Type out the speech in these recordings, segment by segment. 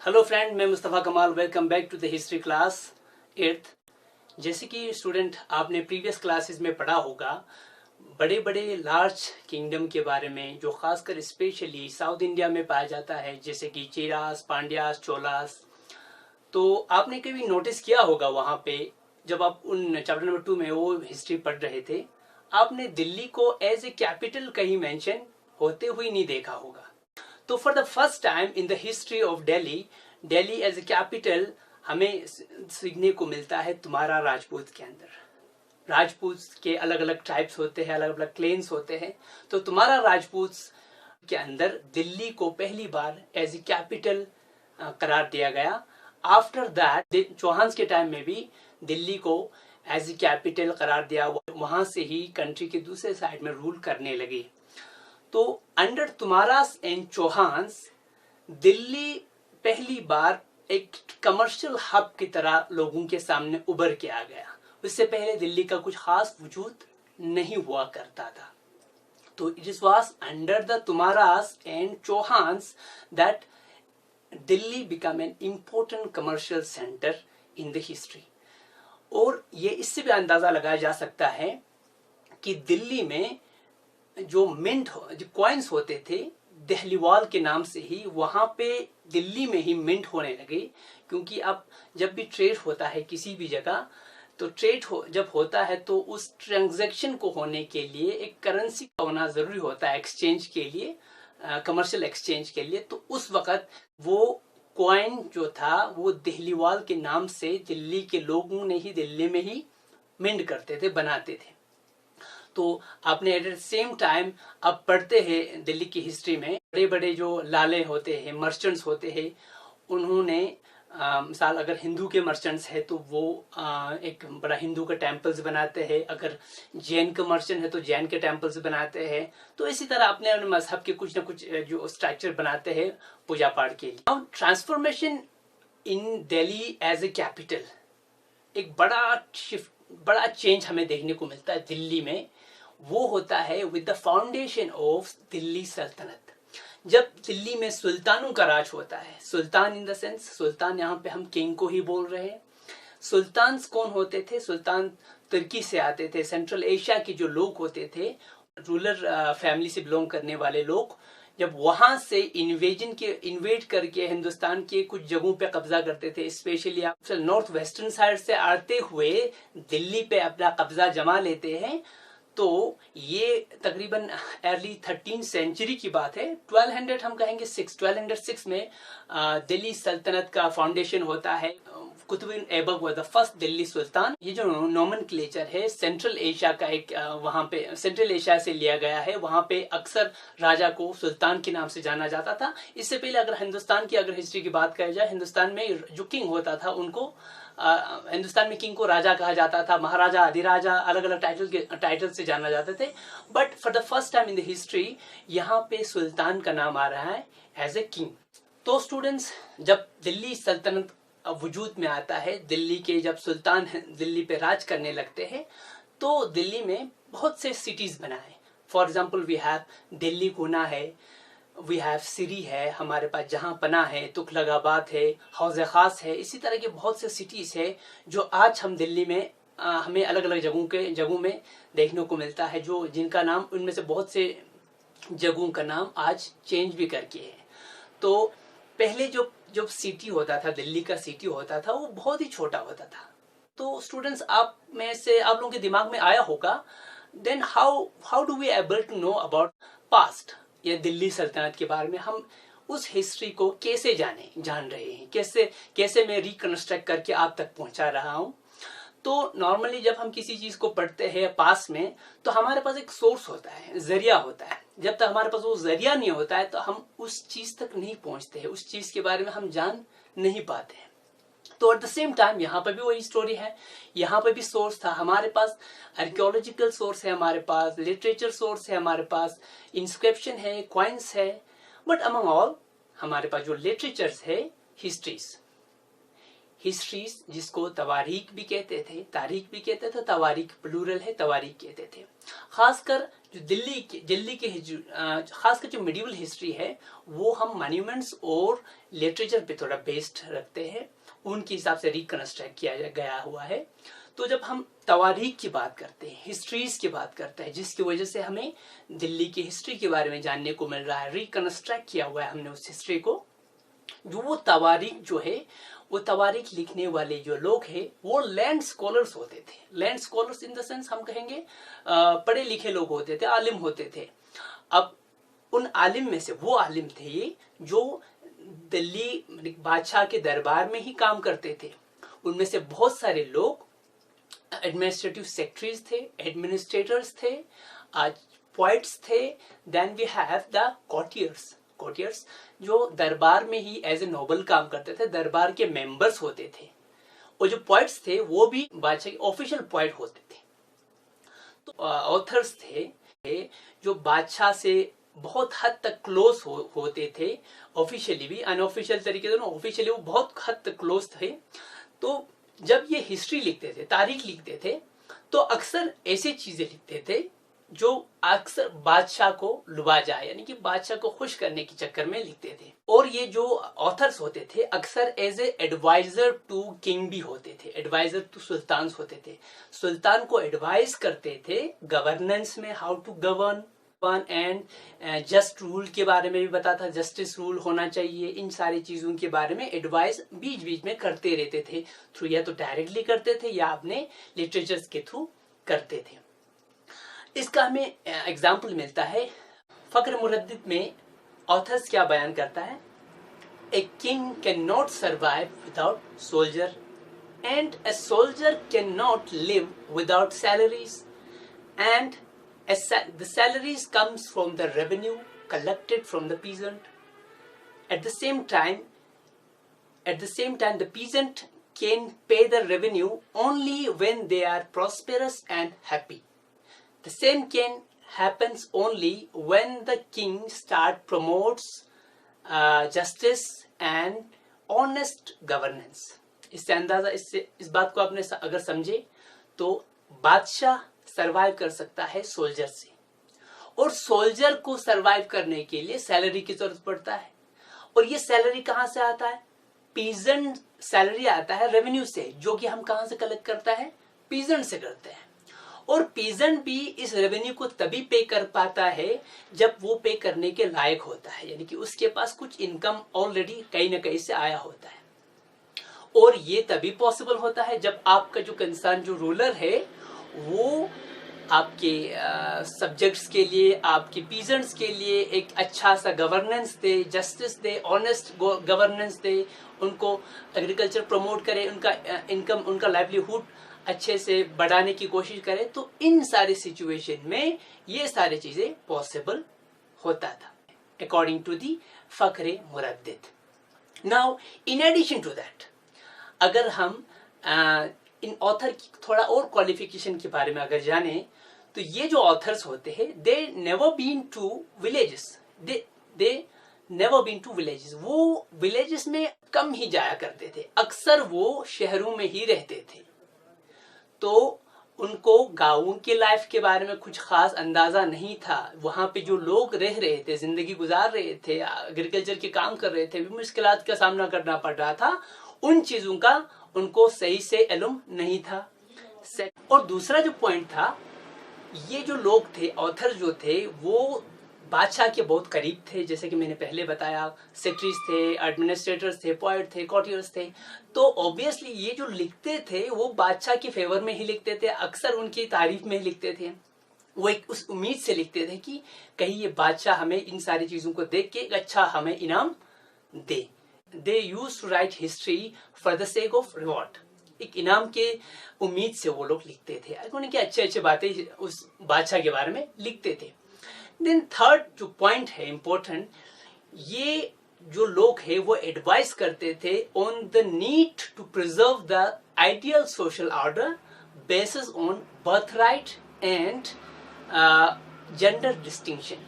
Hello friend, मैं Mustafa Kamal. Welcome back to the history class 8th। जैसे कि स्टूडेंट आपने प्रीवियस क्लासेस में पढ़ा होगा, बड़े बड़े लार्ज किंगडम के बारे में जो खासकर स्पेशली साउथ इंडिया में पाया जाता है, जैसे कि चेरास, पांड्यास, चोलास। तो आपने कभी नोटिस किया होगा वहाँ पे जब आप उन चैप्टर नंबर 2 में वो हिस्ट्री पढ़ रहे थे, आपने दिल्ली को एज ए कैपिटल कहीं मेंशन होते हुए नहीं देखा होगा। तो for the first time in the history of Delhi as a capital हमें सीखने को मिलता है तुम्हारा राजपूत के अंदर। राजपूत के अलग अलग ट्राइब्स होते हैं, अलग अलग क्लेन्स होते हैं। तो तुम्हारा राजपूत के अंदर दिल्ली को पहली बार एज ए कैपिटल करार दिया गया। आफ्टर दैट चौहान के टाइम में भी दिल्ली को एज ए कैपिटल करार दिया, वहां से ही कंट्री के दूसरे साइड में रूल करने लगे। तो अंडर तुम्हारास एंड चौहान्स दिल्ली पहली बार एक कमर्शियल हब की तरह लोगों के सामने उभर के आ गया। उससे पहले दिल्ली का कुछ खास वजूद नहीं हुआ करता था। तो it was under the Tomaras and Chauhans that Delhi become an important commercial centre in the history. और ये इससे भी अंदाजा लगाया जा सकता है कि दिल्ली में जो जो कॉइन्स होते थे दहलीवाल के नाम से ही वहां पे दिल्ली में ही मिंट होने लगे। क्योंकि अब जब भी ट्रेड होता है किसी भी जगह, तो जब होता है तो उस ट्रांजैक्शन को होने के लिए एक करेंसी का होना जरूरी होता है, एक्सचेंज के लिए, कमर्शियल एक्सचेंज के लिए। तो उस वक्त वो कॉइन जो था वो दहलीवाल के नाम से दिल्ली के लोगों ने ही दिल्ली में ही मिंट करते थे, बनाते थे। तो आपने एट द सेम टाइम अब पढ़ते हैं दिल्ली की हिस्ट्री में बड़े बड़े जो लाले होते हैं, मर्चेंट्स होते हैं, उन्होंने मिसाल अगर हिंदू के मर्चेंट्स है तो वो एक बड़ा हिंदू का टेम्पल्स बनाते हैं। अगर जैन का मर्चेंट है तो जैन के टेम्पल्स बनाते हैं। तो इसी तरह अपने मजहब के कुछ ना कुछ जो स्ट्रक्चर बनाते हैं पूजा पाठ के लिए। Transformation in Delhi as a capital, एक बड़ा चेंज हमें देखने को मिलता है दिल्ली में। वो होता है with the foundation of Delhi सल्तनत। जब दिल्ली में सुल्तानों का राज होता है, सुल्तान इन द सेंस, सुल्तान यहाँ पे हम किंग को ही बोल रहे हैं। सुल्तान कौन होते थे? सुल्तान तुर्की से आते थे। सेंट्रल एशिया के जो लोग होते थे, रूलर फैमिली से बिलोंग करने वाले लोग, जब वहां से इन्वेड करके हिंदुस्तान के कुछ जगहों पे कब्जा करते थे, स्पेशली आप नॉर्थ वेस्टर्न साइड से आते हुए दिल्ली पे अपना कब्जा जमा लेते हैं। तो ये तकरीबन अर्ली 13th सेंचुरी की बात है। 1200 हम कहेंगे 1206 में दिल्ली सल्तनत का फाउंडेशन होता है। Qutbuddin Aibak was the first Delhi sultan. ये जो नोमेनक्लेचर है सेंट्रल एशिया का एक वहां पे सेंट्रल एशिया से लिया गया है। वहां पे अक्सर राजा को सुल्तान के नाम से जाना जाता था। इससे पहले अगर हिंदुस्तान की हिस्ट्री की बात करी जाए, हिंदुस्तान में जो किंग होता था उनको हिंदुस्तान में किंग को राजा कहा जाता था, महाराजा, अधिराजा, अलग अलग टाइटल से जाना जाते थे। But for the first time in the history यहाँ पे सुल्तान का नाम आ रहा है एज ए किंग। तो स्टूडेंट्स, जब दिल्ली सल्तनत वजूद में आता है, दिल्ली के जब सुल्तान दिल्ली पे राज करने लगते हैं, तो दिल्ली में बहुत से सिटीज बनाए। For example we have Delhi गुना है, वी हैव सिरी है, हमारे पास जहां पना है, तुगलकाबाद है, हौज़े खास है। इसी तरह के बहुत से सिटीज है जो आज हम दिल्ली में हमें अलग अलग जगहों में देखने को मिलता है, जो जिनका नाम, उनमें से बहुत से जगहों का नाम आज चेंज भी करके है। तो पहले जो सिटी होता था, दिल्ली का सिटी होता था, वो बहुत ही छोटा होता था। तो स्टूडेंट्स, आप लोगों के दिमाग में आया होगा, then how do we able to know about past या दिल्ली सल्तनत के बारे में? हम उस हिस्ट्री को कैसे जान रहे हैं, कैसे मैं रिकंस्ट्रक्ट करके आप तक पहुंचा रहा हूं? तो नॉर्मली जब हम किसी चीज को पढ़ते हैं पास में, तो हमारे पास एक सोर्स होता है, जरिया होता है। जब तक हमारे पास वो जरिया नहीं होता है तो हम उस चीज तक नहीं पहुंचते हैं, उस चीज के बारे में हम जान नहीं पाते हैं। तो एट द सेम टाइम यहाँ पर भी वही स्टोरी है। यहाँ पर भी सोर्स था हमारे पास, आर्कियोलॉजिकल सोर्स है हमारे पास, लिटरेचर सोर्स है हमारे पास, इंस्क्रिप्शन है, कॉइन्स है। बट अमंग ऑल हमारे पास जो लिटरेचर्स है, हिस्ट्रीज, जिसको तवारीख भी कहते थे, तारीख भी कहते थे, तवारीख प्लूरल है, तवारीख कहते थे। खासकर जो दिल्ली के खासकर जो मिडिवल हिस्ट्री है वो हम मॉन्यूमेंट्स और लिटरेचर पे थोड़ा बेस्ड रखते हैं, उनके हिसाब से रिकंस्ट्रक्ट किया गया हुआ है। तो जब हम तवारीख की बात करते हैं, हिस्ट्रीज की बात करते हैं, जिसकी वजह से हमें दिल्ली की हिस्ट्री के बारे में जानने को मिल रहा है, रिकंस्ट्रक्ट किया हुआ है हमने उस हिस्ट्री को। जो वो तवारीख जो है, वो तवारीख लिखने वाले जो लोग हैं वो लैंड स्कॉलर्स होते थे। Land scholars in the sense हम कहेंगे पढ़े लिखे लोग होते थे, आलिम होते थे। अब उन आलिम में से वो आलिम थे जो दिल्ली बादशाह के दरबार में ही काम करते थे। उनमें से बहुत सारे लोग एडमिनिस्ट्रेटिव सेक्रेटरीज थे, एडमिनिस्ट्रेटर्स थे, आज पोइट्स थे। Then we have the courtiers जो दरबार में ही एज ए नोबल काम करते थे, दरबार के मेंबर्स होते थे। और जो पोइट्स थे वो भी बादशाह के ऑफिशियल पोइट होते थे। तो ऑथर्स थे जो बादशाह से बहुत हद तक क्लोज होते थे, ऑफिशियली भी, अनऑफिशियल तरीके से। ऑफिशियली वो बहुत हद तक क्लोज थे। तो जब ये हिस्ट्री लिखते थे, तारीख लिखते थे, तो अक्सर ऐसी चीजें लिखते थे जो अक्सर बादशाह को लुभा जाए, यानी कि बादशाह को खुश करने के चक्कर में लिखते थे। और ये जो ऑथर्स होते थे अक्सर as a adviser to king भी होते थे, एडवाइजर टू सुल्तान होते थे। सुल्तान को एडवाइस करते थे गवर्नेंस में, how to govern and just rule के बारे में भी बताता, जस्टिस रूल होना चाहिए, इन सारी चीजों के बारे में एडवाइस बीच बीच में करते रहते थे। थ्रू या तो डायरेक्टली करते थे या अपने लिटरेचर्स के थ्रू करते थे। इसका हमें एग्जाम्पल मिलता है फक्र मुरद्दिद में। ऑथर्स क्या बयान करता है? A king can not survive without soldier and a soldier can not live without salaries and the salaries comes from the revenue collected from the peasant. At the same time, the peasant can pay the revenue only when they are prosperous and happy. The same can happens only when the king promotes justice and honest governance. इससे अंदाजा, इस बात को आपने अगर समझे तो बादशाह सरवाइव कर सकता है सोल्जर से, और सोल्जर को सरवाइव करने के लिए सैलरी की जरूरत पड़ता है। और ये सैलरी कहां से आता है? पीजेंट सैलरी आता है रेवेन्यू से, जो कि हम कहां से कलेक्ट करता है? पीजेंट से करते हैं। और पीजेंट भी इस रेवेन्यू को तभी पे कर पाता है जब वो पे करने के लायक होता है, यानी कि उसके पास कुछ इनकम ऑलरेडी कहीं ना कहीं से आया होता है। और ये तभी पॉसिबल होता है जब आपका जो कंसर्न, जो रूलर है, वो आपके सब्जेक्ट्स के लिए, आपके पीजेंट्स के लिए एक अच्छा सा गवर्नेंस दे, जस्टिस दे, ऑनेस्ट गवर्नेंस दे, उनको एग्रीकल्चर प्रमोट करे, उनका इनकम, उनका लाइवलीहुड अच्छे से बढ़ाने की कोशिश करे। तो इन सारी सिचुएशन में ये सारी चीजें पॉसिबल होता था, अकॉर्डिंग टू दी फक्रे मुरद्दिद। Now in addition to that, अगर हम इन ऑथर की थोड़ा और क्वालिफिकेशन के बारे में अगर जाने, तो ये जो ऑथर्स होते हैं, they never been to villages, they never been to villages. वो विलेजेस में कम ही जाया करते थे, अक्सर वो शहरों में ही रहते थे। तो उनको गाँवों के लाइफ के बारे में कुछ खास अंदाजा नहीं था। वहां पे जो लोग रह रहे थे, जिंदगी गुजार रहे थे, एग्रीकल्चर के काम कर रहे थे, मुश्किलात का सामना करना पड़ रहा था, उन चीजों का उनको सही से इल्म नहीं था। और दूसरा जो पॉइंट था, ये जो लोग थे, ऑथर जो थे, वो बादशाह के बहुत करीब थे। जैसे कि मैंने पहले बताया, सेक्रेटरीज थे, एडमिनिस्ट्रेटर्स थे, पोएट थे, कॉटियर्स थे। तो ऑब्वियसली ये जो लिखते थे वो बादशाह के फेवर में ही लिखते थे, अक्सर उनकी तारीफ में ही लिखते थे। वो एक उस उम्मीद से लिखते थे कि कहीं ये बादशाह हमें इन सारी चीजों को देख के एक अच्छा हमें इनाम दे। They used to write history for the sake of reward. एक इनाम के उम्मीद से वो लोग लिखते थे, उनकी अच्छे अच्छे बातें उस बादशाह के बारे में लिखते थे। देन थर्ड जो पॉइंट है इम्पोर्टेंट, ये जो लोग हैं वो एडवाइस करते थे on the need to preserve the ideal social order basis on birth right and gender distinction.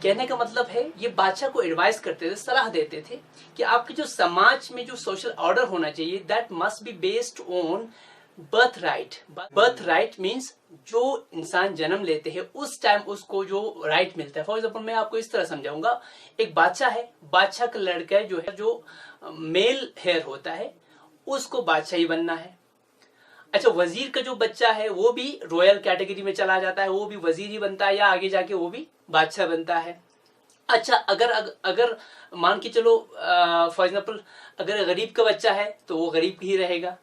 कहने का मतलब है ये बादशाह को एडवाइस करते थे, सलाह देते थे कि आपके जो समाज में जो सोशल ऑर्डर होना चाहिए that must be based on birth right. Birth right means जो इंसान जन्म लेते हैं उस टाइम उसको जो राइट मिलता है। फॉर एग्जाम्पल मैं आपको इस तरह समझाऊंगा, एक बादशाह है, बादशाह का लड़का जो है जो मेल हेयर होता है उसको बादशाह ही बनना है। अच्छा, वजीर का जो बच्चा है वो भी रॉयल कैटेगरी में चला जाता है, वो भी वजीर ही बनता है या आगे जाके वो भी बादशाह बनता है। अच्छा, अगर मान के चलो फॉर एग्जाम्पल अगर गरीब का बच्चा है तो वो गरीब ही रहेगा।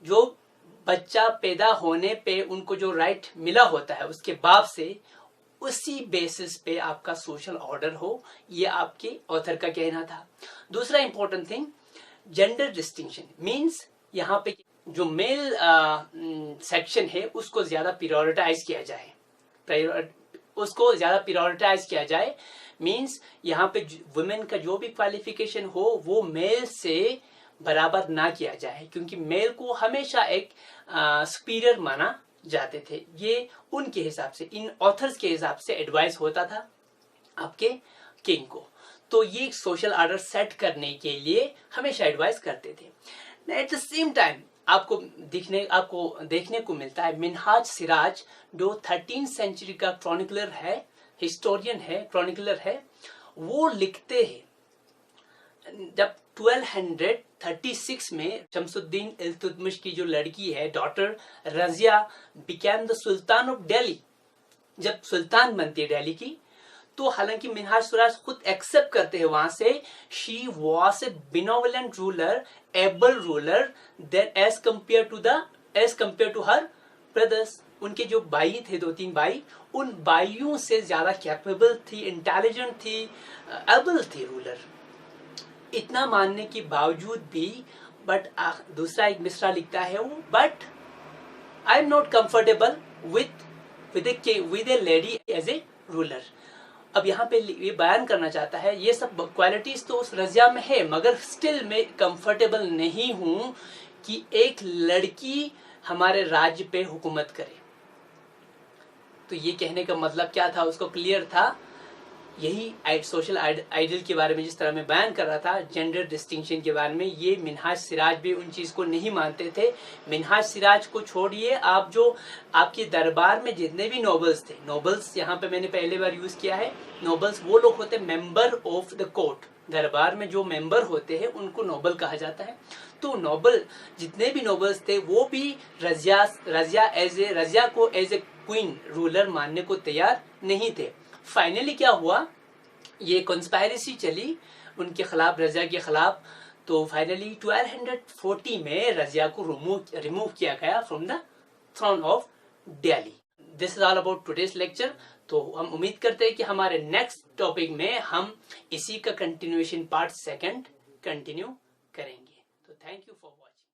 जो बच्चा पैदा होने पे उनको जो राइट मिला होता है उसके बाप से, उसी बेसिस पे आपका सोशल ऑर्डर हो, ये आपके ऑथर का कहना था। दूसरा important thing, gender distinction means यहाँ पे जो मेल सेक्शन है उसको ज्यादा प्रायोरिटाइज किया जाए, उसको ज्यादा प्रायोरिटाइज किया जाए मींस यहाँ पे वुमेन का जो भी क्वालिफिकेशन हो वो मेल से बराबर ना किया जाए, क्योंकि मेल को हमेशा एक सुपीरियर माना जाते थे। ये उनके हिसाब से, इन ऑथर्स के हिसाब से एडवाइस होता था आपके किंग को। तो ये सोशल ऑर्डर सेट करने के लिए हमेशा एडवाइस करते थे। एट द सेम टाइम आपको देखने को मिलता है मिन्हाज सिराज जो 13th सेंचुरी का क्रॉनिकलर है, हिस्टोरियन है, क्रॉनिकलर है। वो लिखते हैं जब 1236 में शमसुद्दीन इल्तुतमिश की जो लड़की है daughter Razia became the sultan of Delhi, जब सुल्तान बनती है दिल्ली की, तो हालांकि मिन्हाज सिराज खुद एक्सेप्ट करते हैं वहां से, she was a benevolent ruler, able ruler then as compare to her brothers. उनके जो भाई थे, 2-3 भाई, उन भाइयों से ज्यादा कैपेबल थी, इंटेलिजेंट थी, एबल थी रूलर। इतना मानने के बावजूद भी बट दूसरा एक मिसरा लिखता है वो, but I am not comfortable with a lady as a ruler. अब यहाँ पे ये बयान करना चाहता है ये सब क्वालिटीज तो उस रजिया में है, मगर स्टिल मैं कंफर्टेबल नहीं हूं कि एक लड़की हमारे राज्य पे हुकूमत करे। तो ये कहने का मतलब क्या था, उसको क्लियर था। यही सोशल आइडल के बारे में जिस तरह मैं बयान कर रहा था, जेंडर डिस्टिंक्शन के बारे में, ये मिन्हाज सिराज भी उन चीज को नहीं मानते थे। मिन्हाज सिराज को छोड़िए, आप जो आपके दरबार में जितने भी नोबल्स थे, नोबल्स यहाँ पे मैंने पहले बार यूज किया है, नोबल्स वो लोग होते मेंबर ऑफ द कोर्ट। दरबार में जो मेंबर होते हैं उनको नोबल कहा जाता है। तो नोबल जितने भी नोबल्स थे वो भी रजिया को एज ए क्वीन रूलर मानने को तैयार नहीं थे। फाइनली क्या हुआ, ये कॉन्स्पायरेसी चली उनके खिलाफ, रजिया के खिलाफ। तो फाइनली 1240 में रजिया को रिमूव किया गया from the throne of Delhi. This is all about today's lecture. तो हम उम्मीद करते हैं कि हमारे नेक्स्ट टॉपिक में हम इसी का कंटिन्यूएशन पार्ट 2 कंटिन्यू करेंगे। तो थैंक यू फॉर वॉचिंग।